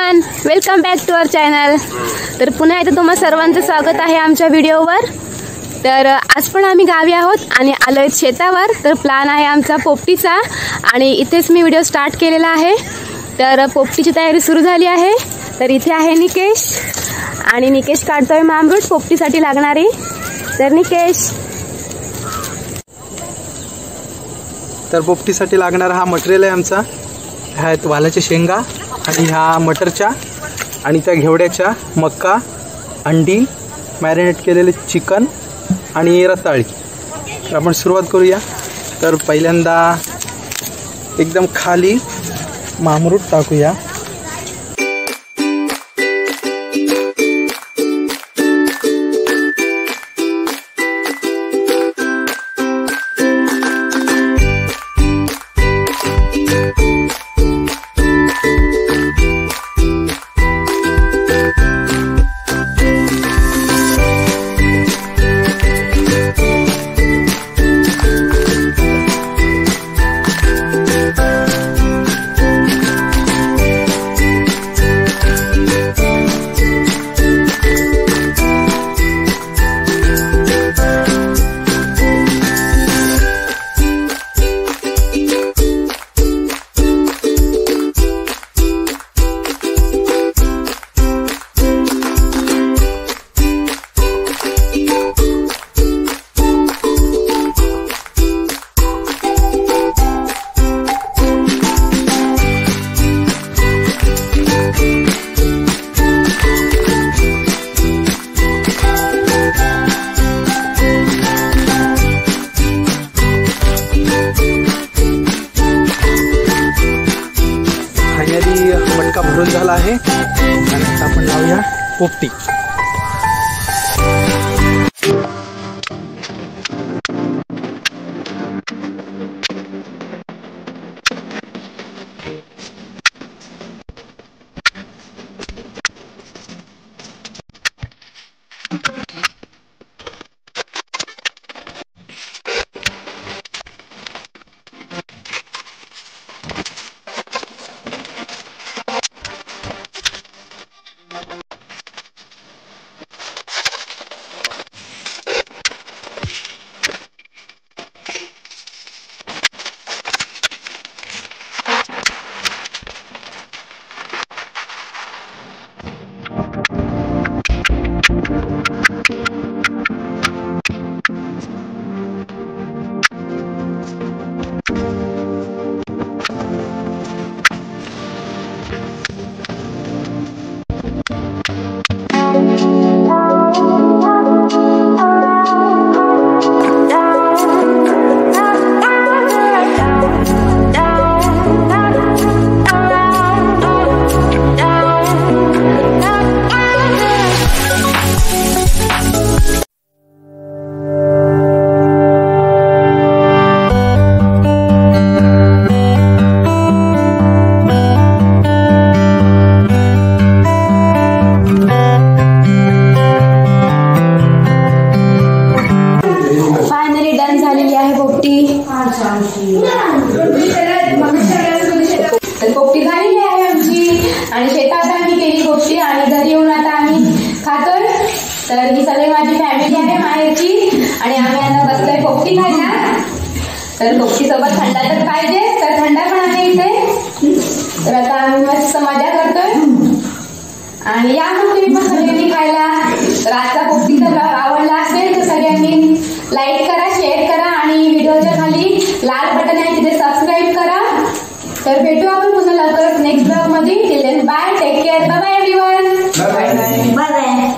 Everyone, welcome back to our channel. तर पुन्हा एकदा तुम्हा सर्वांचं स्वागत आहे आमच्या व्हिडिओवर। तर आज पण आम्ही गावी आहोत आणि आलोय शेतावर। तर प्लॅन आहे आमचा पोपटीचा आणि इथेच मी व्हिडिओ स्टार्ट केलेला आहे। तर पोपटीची तयारी सुरू झाली आहे। तर इथे आहे निकेश आणि निकेश काढतोय मामरूट पोपटीसाठी लागणारी। तर निकेश, तर पोपटीसाठी लागणारा हा मटेरियल आहे आमचा। ह्या आहेत वालाच्या शेंगा आणि ह्या मटरच्या आणि त्या घेवड्याच्या, मक्का, अंडी, मॅरिनेट केलेले चिकन आणि रताळी। तर आपण सुरुवात करूया। तर पहिल्यांदा एकदम खाली मामरूट टाकूया। मटका भरून झाला आहे आणि आता आपण लावूया पोपटी। तर पोपटी झालेली आहे आमची आणि शेतात आम्ही केली पोपटी आणि घरी येऊन आता आम्ही खातोय। तर ही सगळी माझी फॅमिली आहे माहेरची आणि आम्ही आता बसलोय पोपटी खायला। तर पोपटी सोबत थंडा तर पाहिजे, तर थंडा पण आहे इथे। तर आता आम्ही मस्त मजा करतोय आणि या मग तुम्ही पण सगळ्यांनी खायला। तर आजचा पोपटीचा ब्लॉग आवडला असेल तर सगळ्यांनी लाईक करा, शेअर करा आणि व्हिडिओच्या खाली लाल बटन आहे तिथे सबस्क्राईब करा। तर भेटू आपण पुन्हा लवकरच नेक्स्ट ब्लॉग मध्ये। Till then bye, take care, bye bye everyone, bye bye, bye bye.